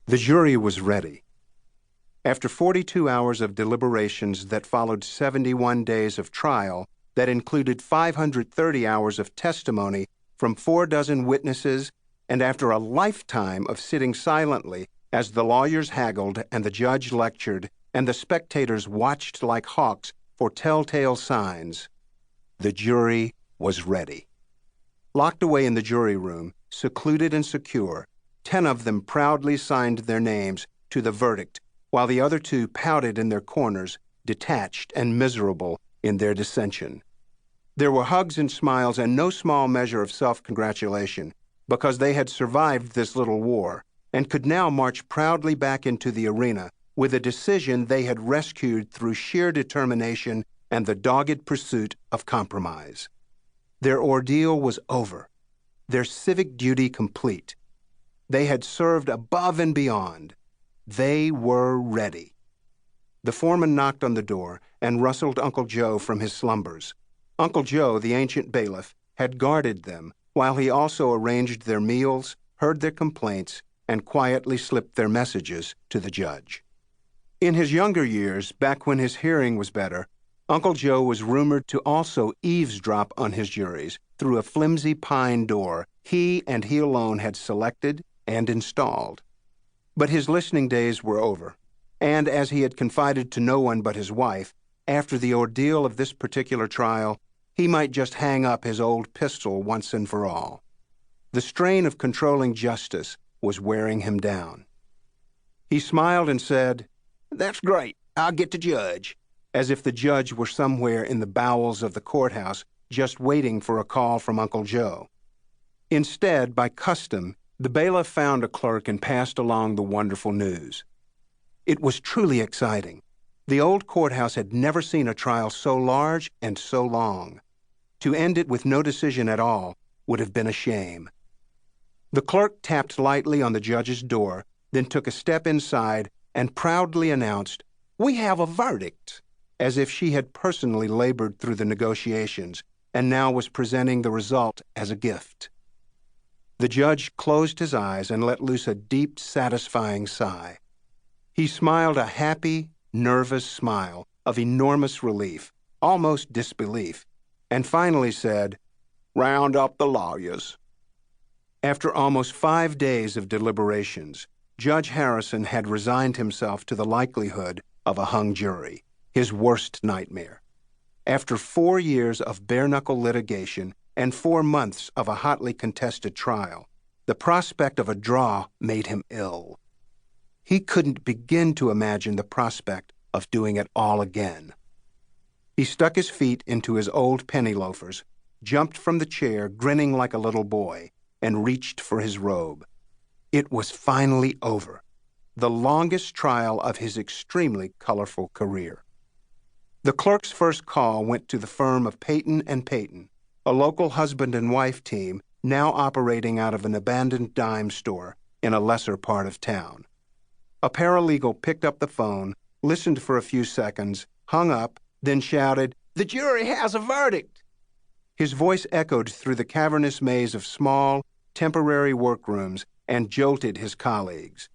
The jury was ready. After 42 hours of deliberations that followed 71 days of trial that included 530 hours of testimony from 46 witnesses, and after a lifetime of sitting silently as the lawyers haggled and the judge lectured and the spectators watched like hawks for telltale signs, the jury was ready. Locked away in the jury room, secluded and secure, 10 of them proudly signed their names to the verdict, while the other 2 pouted in their corners, detached and miserable in their dissension. There were hugs and smiles and no small measure of self-congratulation, because they had survived this little war and could now march proudly back into the arena with a decision they had rescued through sheer determination and the dogged pursuit of compromise. Their ordeal was over, their civic duty complete. They had served above and beyond. They were ready. The foreman knocked on the door and rustled Uncle Joe from his slumbers. Uncle Joe, the ancient bailiff, had guarded them while he also arranged their meals, heard their complaints, and quietly slipped their messages to the judge. In his younger years, back when his hearing was better, Uncle Joe was rumored to also eavesdrop on his juries through a flimsy pine door he and he alone had selected and installed. But his listening days were over, and as he had confided to no one but his wife, after the ordeal of this particular trial, he might just hang up his old pistol once and for all. The strain of controlling justice was wearing him down. He smiled and said, "That's great. I'll get to judge," as if the judge were somewhere in the bowels of the courthouse just waiting for a call from Uncle Joe. Instead, by custom, the bailiff found a clerk and passed along the wonderful news. It was truly exciting. The old courthouse had never seen a trial so large and so long. To end it with no decision at all would have been a shame. The clerk tapped lightly on the judge's door, then took a step inside and proudly announced, "We have a verdict," as if she had personally labored through the negotiations and now was presenting the result as a gift. The judge closed his eyes and let loose a deep, satisfying sigh. He smiled a happy, nervous smile of enormous relief, almost disbelief, and finally said, "Round up the lawyers." After almost 5 days of deliberations, Judge Harrison had resigned himself to the likelihood of a hung jury, his worst nightmare. After 4 years of bare-knuckle litigation and 4 months of a hotly contested trial, the prospect of a draw made him ill. He couldn't begin to imagine the prospect of doing it all again. He stuck his feet into his old penny loafers, jumped from the chair grinning like a little boy, and reached for his robe. It was finally over, the longest trial of his extremely colorful career. The clerk's first call went to the firm of Peyton & Peyton, a local husband and wife team now operating out of an abandoned dime store in a lesser part of town. A paralegal picked up the phone, listened for a few seconds, hung up, then shouted, "The jury has a verdict!" His voice echoed through the cavernous maze of small, temporary workrooms and jolted his colleagues.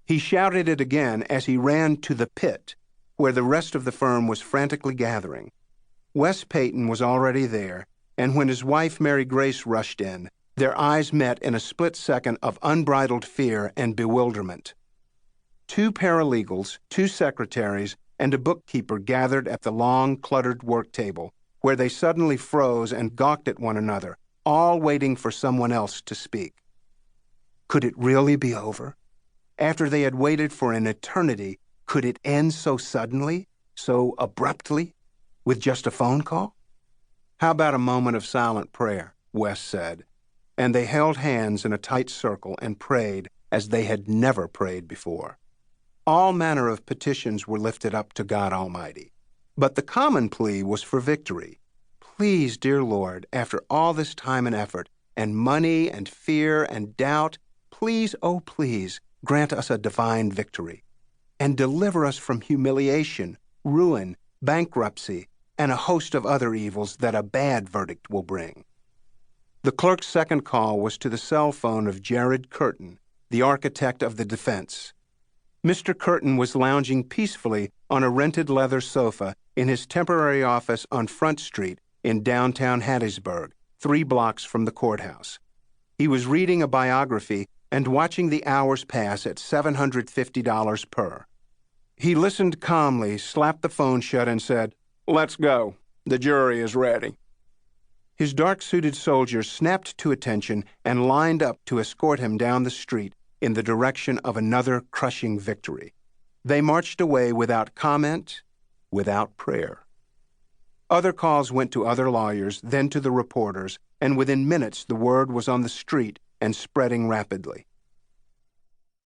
He shouted it again as he ran to the pit, where the rest of the firm was frantically gathering. Wes Peyton was already there, and when his wife Mary Grace rushed in, their eyes met in a split second of unbridled fear and bewilderment. 2 paralegals, 2 secretaries, and a bookkeeper gathered at the long, cluttered work table, where they suddenly froze and gawked at one another, all waiting for someone else to speak. Could it really be over? After they had waited for an eternity, could it end so suddenly, so abruptly, with just a phone call? "How about a moment of silent prayer?" Wes said, and they held hands in a tight circle and prayed as they had never prayed before. All manner of petitions were lifted up to God Almighty, but the common plea was for victory. "Please, dear Lord, after all this time and effort, and money and fear and doubt, please, oh please, grant us a divine victory, and deliver us from humiliation, ruin, bankruptcy, and a host of other evils that a bad verdict will bring." The clerk's second call was to the cell phone of Jared Curtin, the architect of the defense. Mr. Curtin was lounging peacefully on a rented leather sofa in his temporary office on Front Street in downtown Hattiesburg, 3 blocks from the courthouse. He was reading a biography and watching the hours pass at $750 per. He listened calmly, slapped the phone shut, and said, "Let's go. The jury is ready." His dark-suited soldiers snapped to attention and lined up to escort him down the street in the direction of another crushing victory. They marched away without comment, without prayer. Other calls went to other lawyers, then to the reporters, and within minutes the word was on the street and spreading rapidly.